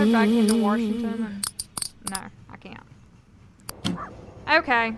go back into Washington? And... No, I can't. Okay.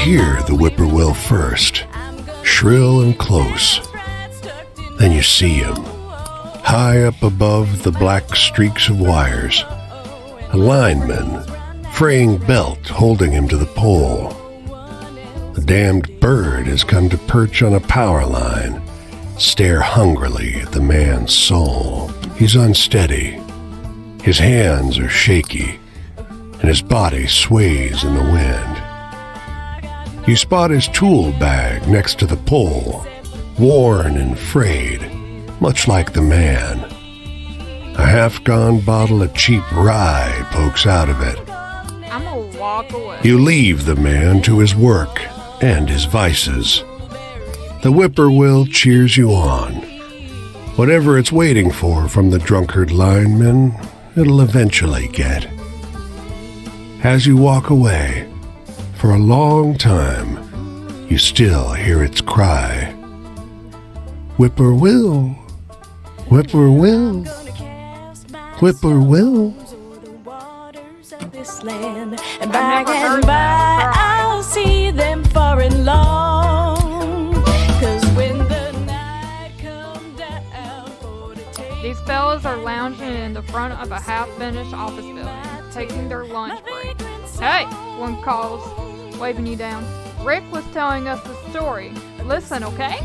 Hear the whippoorwill first, shrill and close. Then you see him, high up above the black streaks of wires. A lineman, fraying belt holding him to the pole. The damned bird has come to perch on a power line, stare hungrily at the man's soul. He's unsteady. His hands are shaky, and his body sways in the wind. You spot his tool bag next to the pole, worn and frayed, much like the man. A half-gone bottle of cheap rye pokes out of it. I'm gonna walk away. You leave the man to his work and his vices. The whippoorwill cheers you on. Whatever it's waiting for from the drunkard lineman, it'll eventually get. As you walk away, for a long time, you still hear its cry. Whippoorwill, whippoorwill, whippoorwill. And by and by, I'll see them far and long. 'Cause when the night comes down for the take. These fellas are lounging in the front of a half-finished office building, taking their lunch break. Hey, one calls, waving you down. Rick was telling us the story. Listen, okay?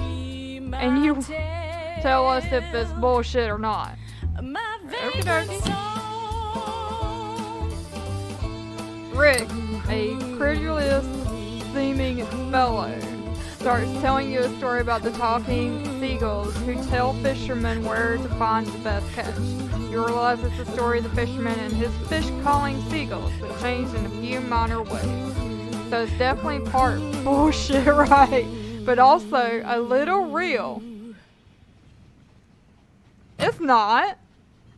And you tell us if it's bullshit or not. Okie dokie. Rick, a credulous-seeming fellow, starts telling you a story about the talking seagulls who tell fishermen where to find the best catch. You realize it's the story of the fisherman and his fish-calling seagulls, but changed in a few minor ways. So it's definitely part bullshit, right? But also a little real. It's not.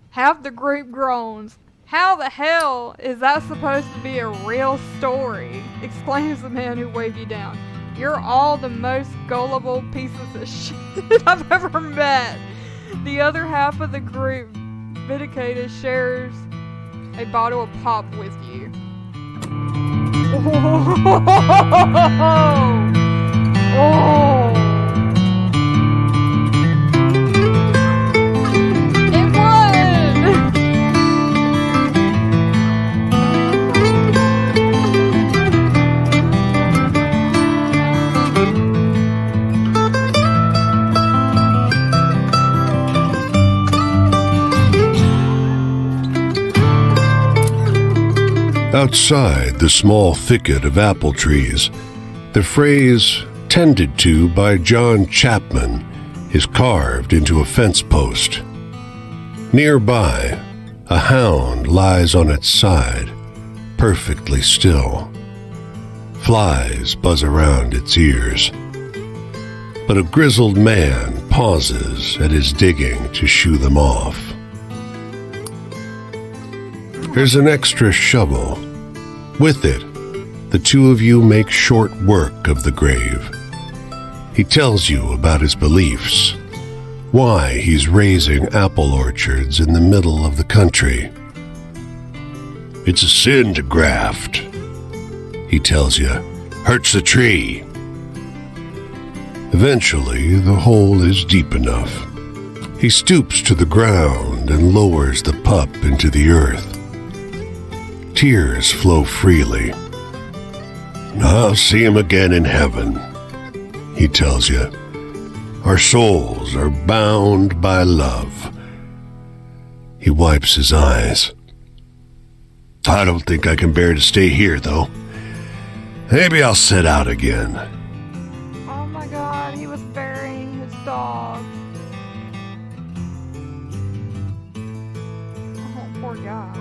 Half the group groans. How the hell is that supposed to be a real story? Exclaims the man who waved you down. You're all the most gullible pieces of shit I've ever met. The other half of the group, vindicated, shares a bottle of pop with you. Oh. It won! Outside the small thicket of apple trees, the phrase "tended to by John Chapman" is carved into a fence post. Nearby, a hound lies on its side, perfectly still. Flies buzz around its ears. But a grizzled man pauses at his digging to shoo them off. There's an extra shovel. With it, the two of you make short work of the grave. He tells you about his beliefs, why he's raising apple orchards in the middle of the country. It's a sin to graft, he tells you. Hurts the tree. Eventually, the hole is deep enough. He stoops to the ground and lowers the pup into the earth. Tears flow freely. I'll see him again in heaven, he tells you. Our souls are bound by love. He wipes his eyes. I don't think I can bear to stay here, though. Maybe I'll set out again. Oh my god, he was burying his dog. Oh, poor guy.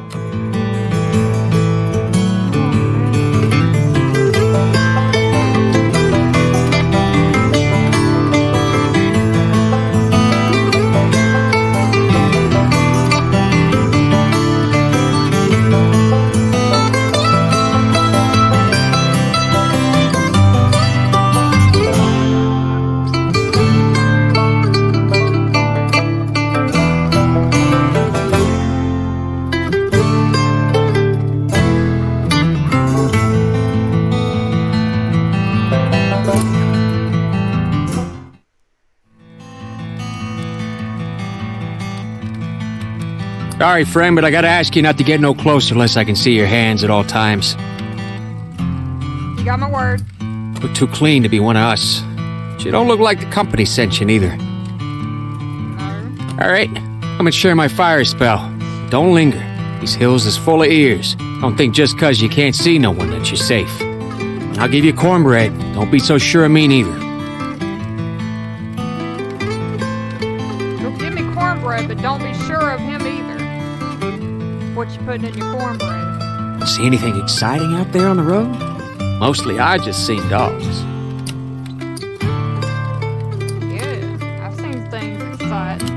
Sorry, friend, but I gotta ask you not to get no closer unless I can see your hands at all times. You got my word. Look too clean to be one of us. You don't look like the company sent you neither. No. Alright, come and share my fire spell. Don't linger. These hills is full of ears. Don't think just 'cause you can't see no one that you're safe. And I'll give you cornbread. Don't be so sure of me neither. You'll give me cornbread, but don't be sure of him either. What you putting in your cornbread? See anything exciting out there on the road? Mostly I just seen dogs. Yeah, I've seen things exciting.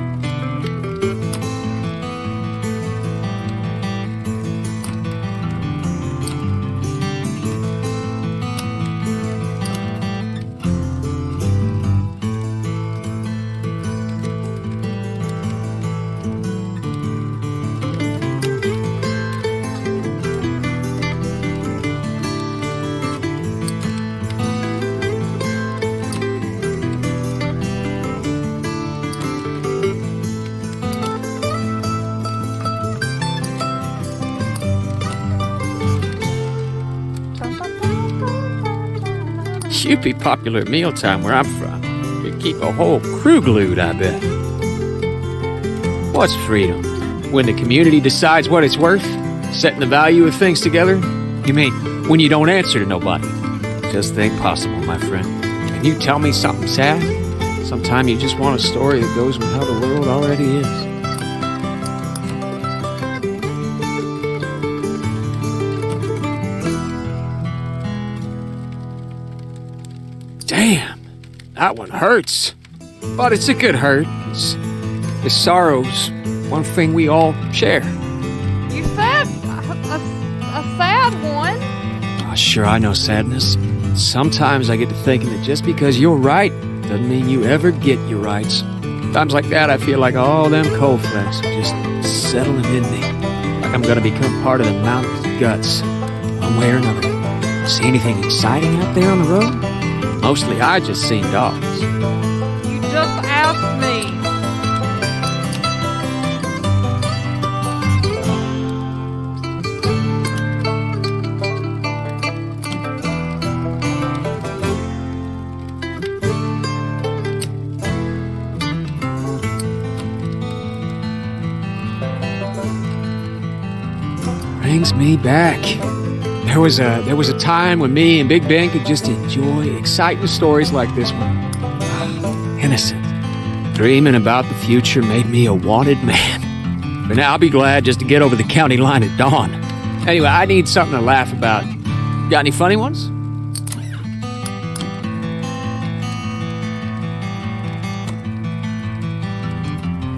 You'd be popular at mealtime where I'm from. You'd keep a whole crew glued, I bet. What's freedom? When the community decides what it's worth? Setting the value of things together? You mean when you don't answer to nobody? Just think possible, my friend. Can you tell me something sad? Sometime you just want a story that goes with how the world already is. Damn, that one hurts. But it's a good hurt. It's sorrow's one thing we all share. You said a sad one. Oh, sure, I know sadness. Sometimes I get to thinking that just because you're right doesn't mean you ever get your rights. Times like that, I feel like all them cold flecks are just settling in me. Like I'm gonna become part of the mountain's guts, one way or another. See anything exciting out there on the road? Mostly I just seen dogs. You just asked me. Brings me back. There was a time when me and Big Ben could just enjoy exciting stories like this one. Innocent. Dreaming about the future made me a wanted man. But now I'll be glad just to get over the county line at dawn. Anyway, I need something to laugh about. Got any funny ones? I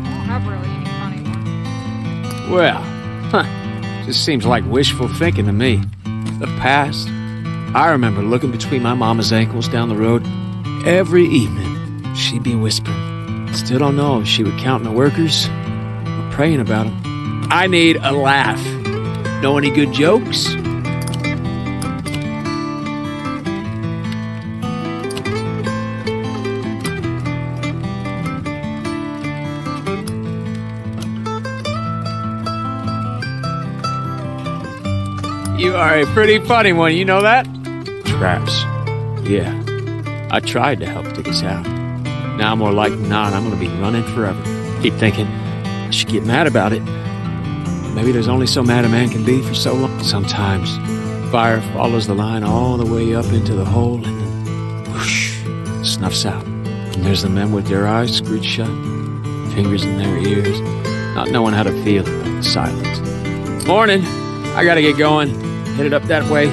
don't have really any funny ones. Well, just seems like wishful thinking to me. The past. I remember looking between my mama's ankles down the road. Every evening, she'd be whispering. Still don't know if she would count the workers or praying about them. I need a laugh. Know any good jokes? You are a pretty funny one, you know that? Traps. Yeah. I tried to help dig us out. Now more like not, I'm gonna be running forever. Keep thinking, I should get mad about it. Maybe there's only so mad a man can be for so long. Sometimes fire follows the line all the way up into the hole and then whoosh, snuffs out. And there's the men with their eyes screwed shut, fingers in their ears, not knowing how to feel the silence. Morning. I gotta get going. Headed up that way.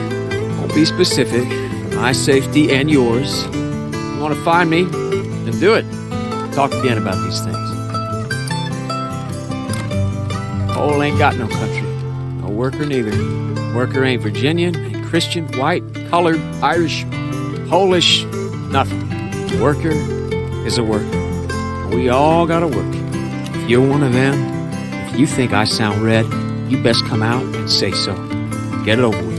Won't be specific for my safety and yours. If you want to find me, then do it. Talk again about these things. Cole ain't got no country. No worker neither. Worker ain't Virginian, ain't Christian, white, colored, Irish, Polish, nothing. Worker is a worker. And we all gotta work. If you're one of them, if you think I sound red, you best come out and say so. Get it over with.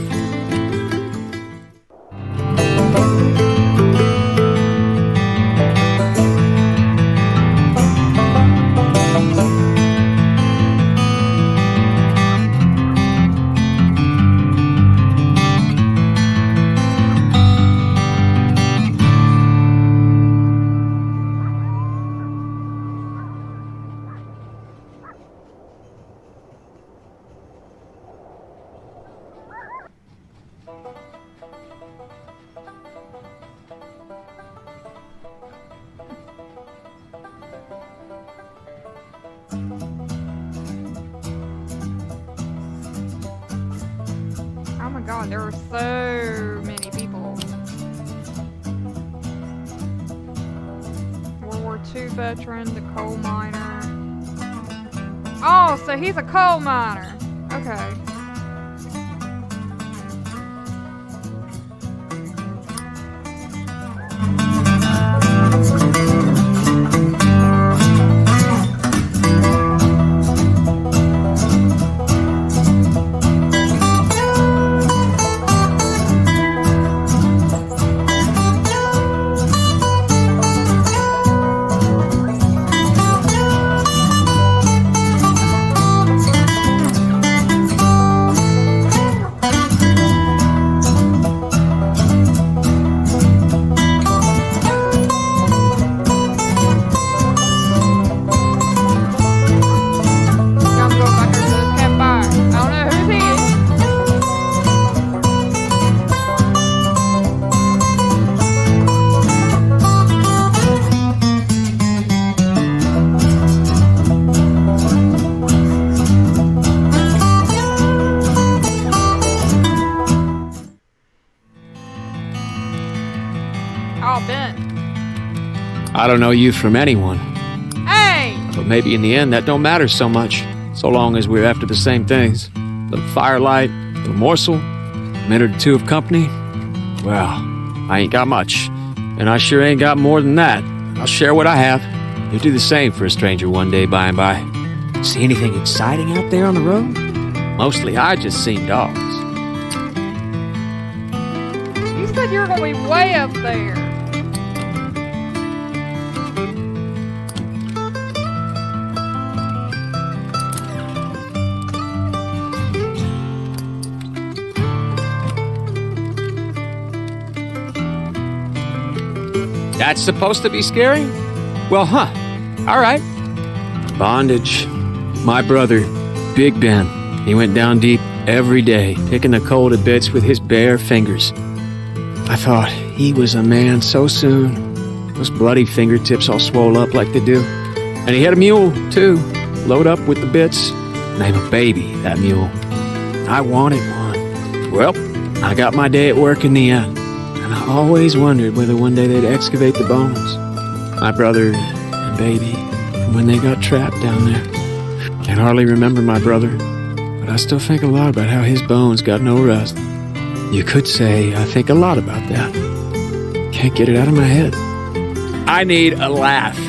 Oh my god, there were so many people. World War II veteran, the coal miner. Oh, so he's a coal miner. Okay. I don't know you from anyone, Hey! but maybe in the end that don't matter so much, so long as we're after the same things. Little firelight, little morsel, a minute or two of company. Well, I ain't got much, and I sure ain't got more than that. I'll share what I have. You'll do the same for a stranger one day by and by. See anything exciting out there on the road? Mostly I just seen dogs. You said you were gonna be way up there. That's supposed to be scary? Well, huh. All right. Bondage. My brother, Big Ben, he went down deep every day, picking the coal to bits with his bare fingers. I thought he was a man so soon. Those bloody fingertips all swole up like they do. And he had a mule, too. Load up with the bits. Name a baby, that mule. I wanted one. Well, I got my day at work in the end. And I always wondered whether one day they'd excavate the bones. My brother and baby, from when they got trapped down there. Can hardly remember my brother, but I still think a lot about how his bones got no rest. You could say I think a lot about that. Can't get it out of my head. I need a laugh.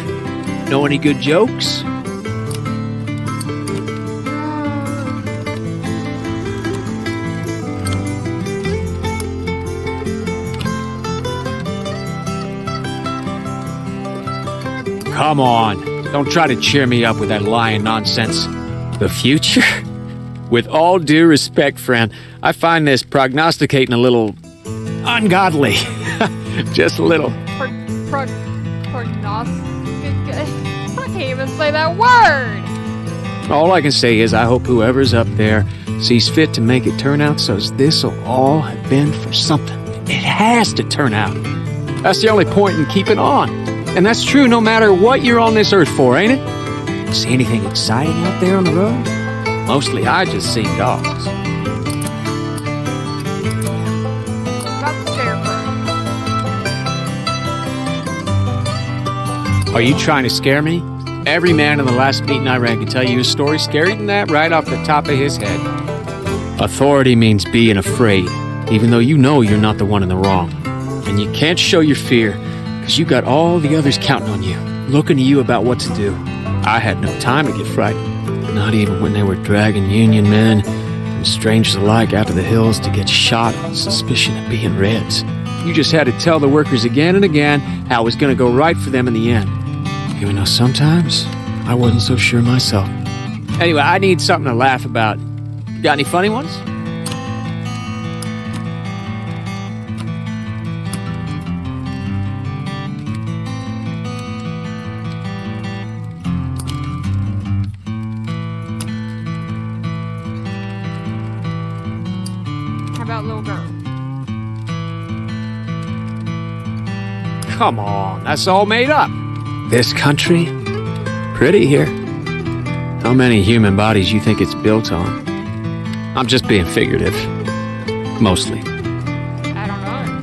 Know any good jokes? Come on, don't try to cheer me up with that lying nonsense. The future? With all due respect, friend, I find this prognosticating a little ungodly. Just a little. Prognostic. I can't even say that word. All I can say is I hope whoever's up there sees fit to make it turn out so this'll all have been for something. It has to turn out. That's the only point in keeping on. And that's true no matter what you're on this earth for, ain't it? See anything exciting out there on the road? Mostly I just see dogs. About the scarecrow. Are you trying to scare me? Every man in the last meeting I ran could tell you a story scarier than that right off the top of his head. Authority means being afraid, even though you know you're not the one in the wrong. And you can't show your fear, because you got all the others counting on you, looking to you about what to do. I had no time to get frightened, not even when they were dragging Union men and strangers alike out to the hills to get shot on suspicion of being Reds. You just had to tell the workers again and again how it was going to go right for them in the end. Even though sometimes I wasn't so sure myself. Anyway, I need something to laugh about. Got any funny ones? How about little girl? Come on, that's all made up. This country? Pretty here. How many human bodies you think it's built on? I'm just being figurative. Mostly. I don't know.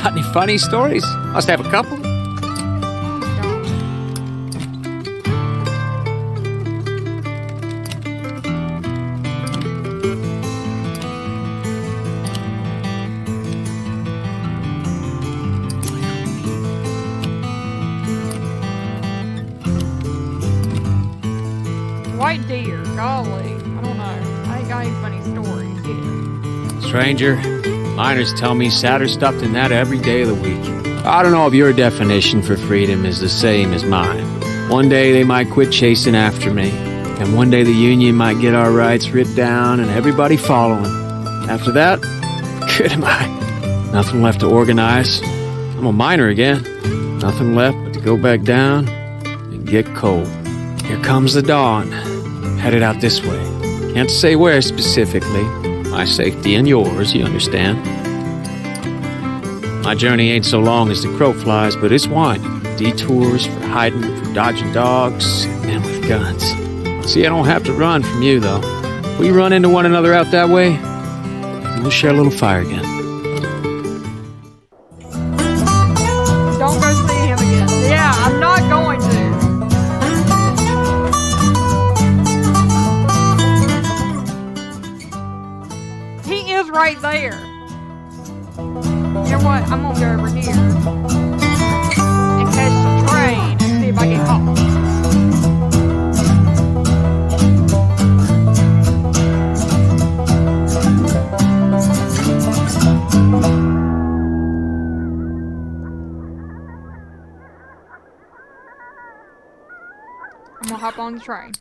Got any funny stories? Must have a couple. White deer, golly. I don't know. I ain't got any funny stories either. Stranger, miners tell me sadder stuff than that every day of the week. I don't know if your definition for freedom is the same as mine. One day they might quit chasing after me, and one day the Union might get our rights writ down and everybody following. After that, good am I. Nothing left to organize. I'm a miner again. Nothing left but to go back down and get coal. Here comes the dawn. Headed out this way. Can't say where specifically. My safety and yours, you understand. My journey ain't so long as the crow flies, but it's winding. Detours for hiding, for dodging dogs, and with guns. See, I don't have to run from you, though. We run into one another out that way, and we'll share a little fire again. Don't go see him again. Yeah, I'm not going to. He is right there. You know what? I'm gonna go over here and catch the train and see if I get caught. I'm gonna hop on the train.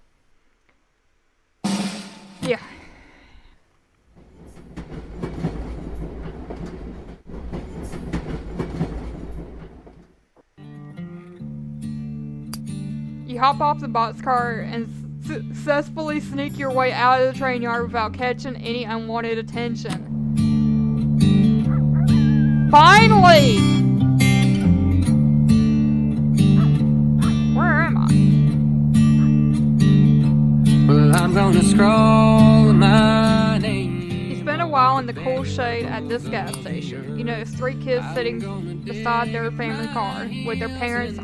Yeah. You hop off the boxcar and successfully sneak your way out of the train yard without catching any unwanted attention. Finally! Where am I? Well, I'm gonna scroll my name. You spend a while in the cool shade at this gas station. You notice 3 kids sitting beside their family car with their parents,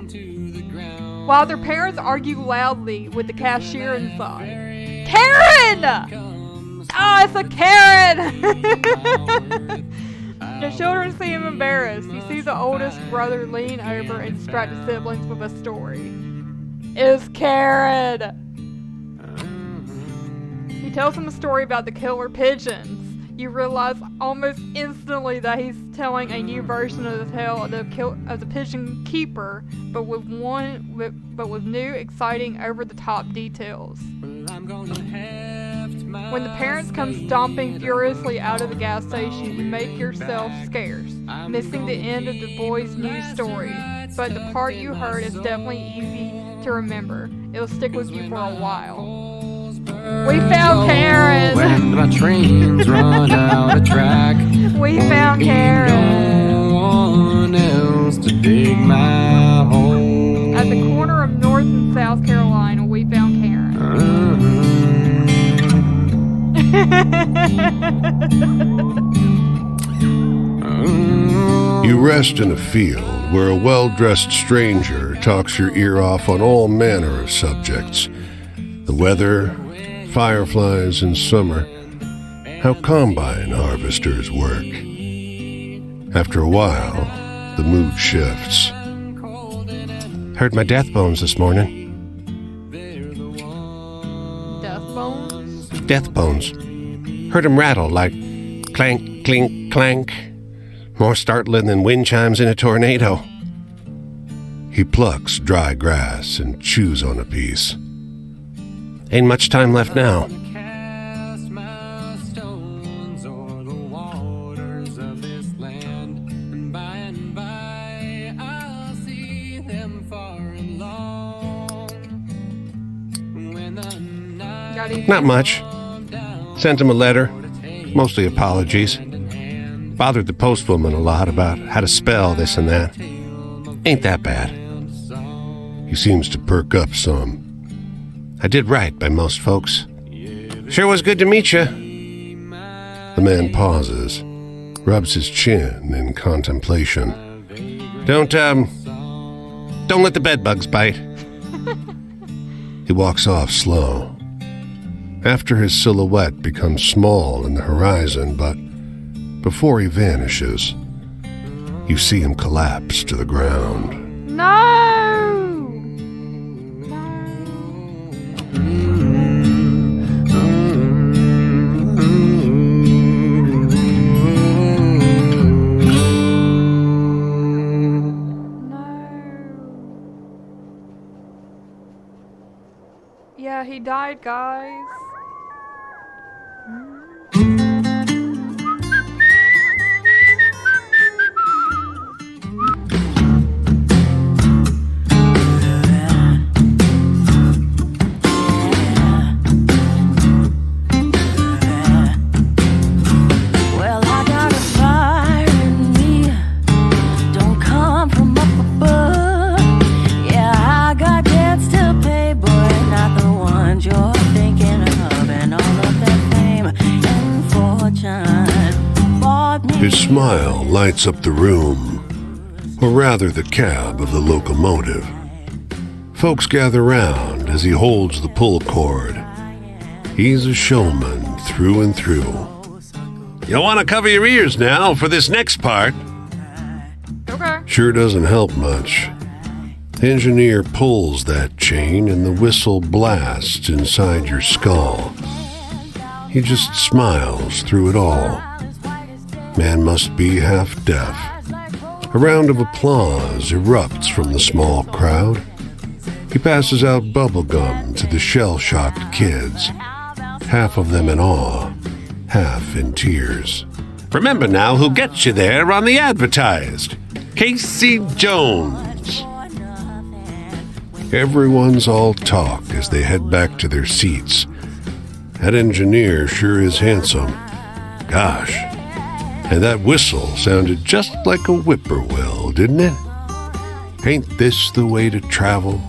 while their parents argue loudly with the cashier inside. Karen! Oh, it's a Karen! The children seem embarrassed. You see the oldest brother lean over and distract the siblings with a story. It's Karen! He tells them a story about the killer pigeons. You realize almost instantly that he's telling a new version of the tale of the Pigeon Keeper, but with new, exciting, over-the-top details. When the parents come stomping furiously out of the gas station, you make yourself scarce, missing the end of the boy's new story. But the part you heard is definitely easy to remember. It'll stick with you for a while. We found Karen! When my trains run out of track, We found Karen! no one else to dig my hole. At the corner of North and South Carolina, we found Karen. You rest in a field where a well-dressed stranger talks your ear off on all manner of subjects. The weather, fireflies in summer, how combine harvesters work. After a while, the mood shifts. Heard my death bones this morning. Death bones? Death bones. Heard 'em rattle like clank, clink, clank. More startling than wind chimes in a tornado. He plucks dry grass and chews on a piece. Ain't much time left now. Cast my stones o'er the waters of this land, and by I'll see them far and long. When the night Got anything? Not much. Sent him a letter, mostly apologies. Bothered the postwoman a lot about how to spell this and that. Ain't that bad. He seems to perk up some. I did right by most folks. Sure was good to meet you. The man pauses, rubs his chin in contemplation. Don't let the bedbugs bite. He walks off slow. After his silhouette becomes small in the horizon, but before he vanishes, you see him collapse to the ground. No! Yeah, he died, guys. Well, I got a fire in me, don't come from up above. Yeah, I got debts to pay, boy, not the ones you're thinking of. And all of that fame and fortune bought me. His smile lights up the room, or rather the cab of the locomotive. Folks gather round as he holds the pull cord. He's a showman through and through. You'll want to cover your ears now for this next part. Okay. Sure doesn't help much. The engineer pulls that chain and the whistle blasts inside your skull. He just smiles through it all. Man must be half deaf. A round of applause erupts from the small crowd. He passes out bubble gum to the shell-shocked kids, half of them in awe, half in tears. Remember now who gets you there on the advertised. Casey Jones. Everyone's all talk as they head back to their seats. That engineer sure is handsome. Gosh. And that whistle sounded just like a whippoorwill, didn't it? Ain't this the way to travel?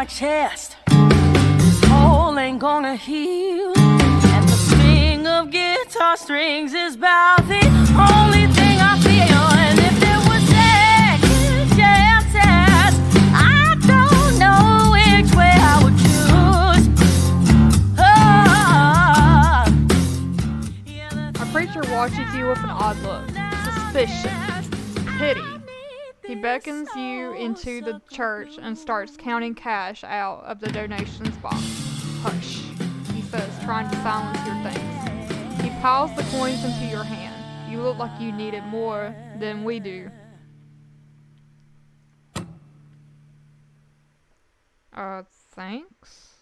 Chest, this hole ain't gonna heal, and the thing Cracking of guitar strings is about the only thing I feel. And if there was second chances, I don't know which way I would choose. A preacher watches you with an odd look, suspicion, pity. He beckons you into the church and starts counting cash out of the donations box. Hush, he says, trying to silence your things. He piles the coins into your hand. You look like you need it more than we do. Thanks?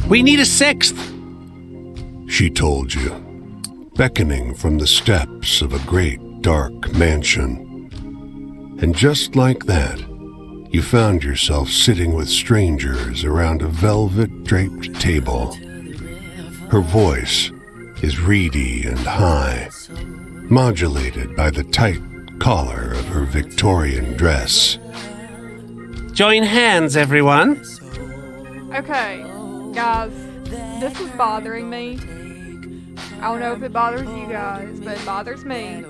We need a sixth, she told you, beckoning from the steps of a great dark mansion. And just like that, you found yourself sitting with strangers around a velvet-draped table. Her voice is reedy and high, modulated by the tight collar of her Victorian dress. Join hands, everyone. Okay, guys, this is bothering me. I don't know if it bothers you guys, but it bothers me.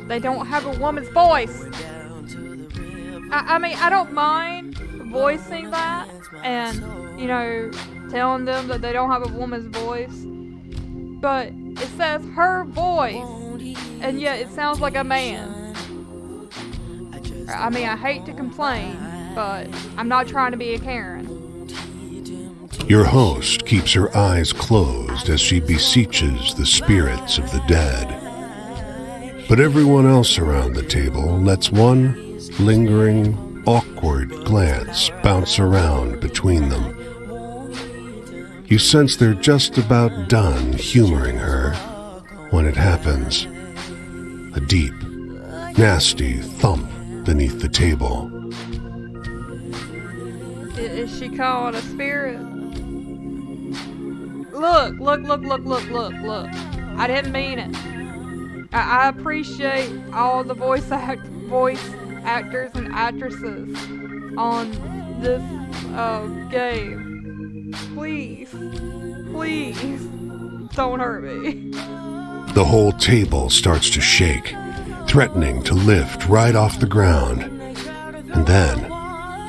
They don't have a woman's voice. I mean, I don't mind voicing that and, you know, telling them that they don't have a woman's voice. But it says her voice, and yet it sounds like a man. I mean, I hate to complain, but I'm not trying to be a Karen. Your host keeps her eyes closed as she beseeches the spirits of the dead. But everyone else around the table lets one lingering, awkward glance bounce around between them. You sense they're just about done humoring her when it happens. A deep, nasty thump beneath the table. Is she called a spirit? Look. I didn't mean it. I appreciate all the voice actors and actresses on this game. Please, don't hurt me. The whole table starts to shake, threatening to lift right off the ground. And then,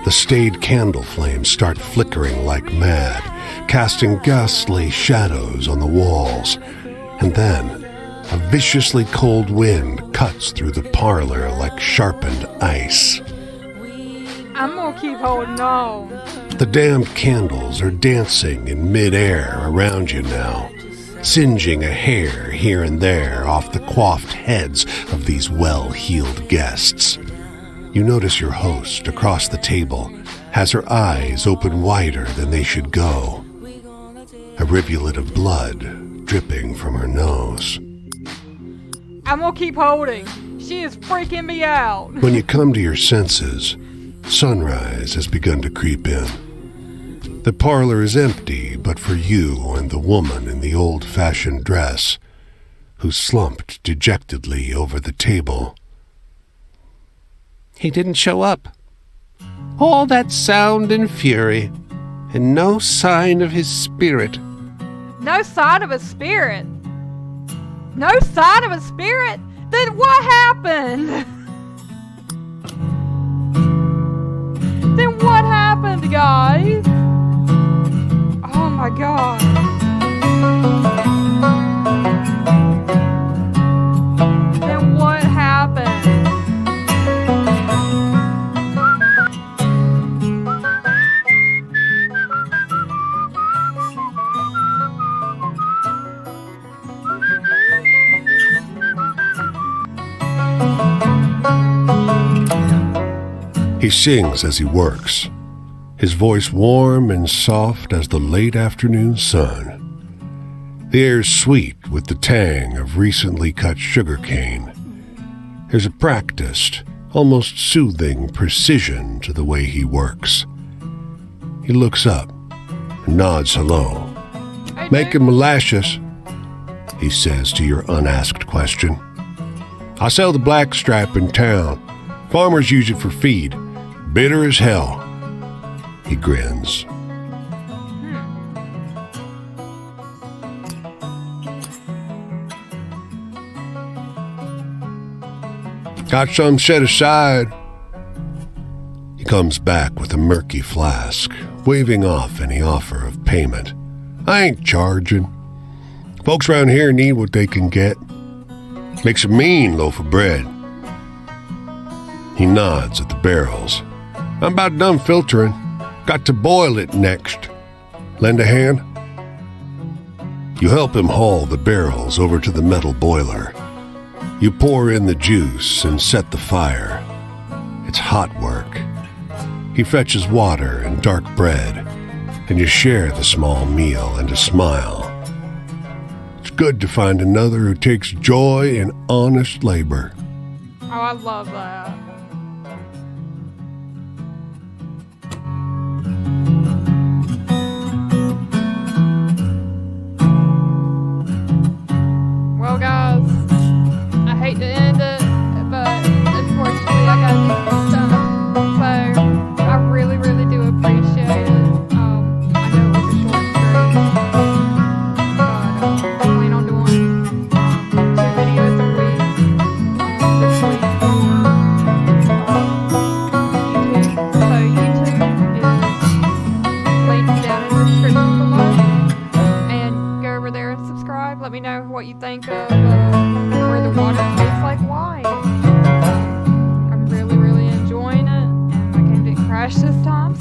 the staid candle flames start flickering like mad, casting ghastly shadows on the walls. And then, a viciously cold wind cuts through the parlor like sharpened ice. I'm gonna keep holding on. The damned candles are dancing in midair around you now, singeing a hair here and there off the coiffed heads of these well-heeled guests. You notice your host across the table has her eyes open wider than they should go, a rivulet of blood dripping from her nose. I'm gonna keep holding. She is freaking me out. When you come to your senses, sunrise has begun to creep in. The parlor is empty but for you and the woman in the old-fashioned dress, who slumped dejectedly over the table. He didn't show up. All that sound and fury, and no sign of his spirit. No sign of a spirit? No sign of a spirit? Then what happened? Then what happened, guys? Oh my god. Then what happened? He sings as he works, his voice warm and soft as the late afternoon sun. The air's sweet with the tang of recently cut sugar cane. There's a practiced, almost soothing precision to the way he works. He looks up and nods hello. "Making molasses," he says to your unasked question. "I sell the blackstripe in town. Farmers use it for feed. Bitter as hell." He grins. Got some set aside. He comes back with a murky flask, waving off any offer of payment. I ain't charging. Folks around here need what they can get. Makes a mean loaf of bread. He nods at the barrels. I'm about done filtering. Got to boil it next. Lend a hand? You help him haul the barrels over to the metal boiler. You pour in the juice and set the fire. It's hot work. He fetches water and dark bread, and you share the small meal and a smile. It's good to find another who takes joy in honest labor. Oh, I love that. Well, guys, I hate to end it, but unfortunately I gotta do some stuff. So I really, really do appreciate it. I know it was a short stream, but I plan on doing 2 videos a week this week for YouTube. So YouTube is linked down in the description below. And go over there and subscribe. Let me know what you think of where the water tastes like wine. I'm really, really enjoying it. And my game didn't crash this time,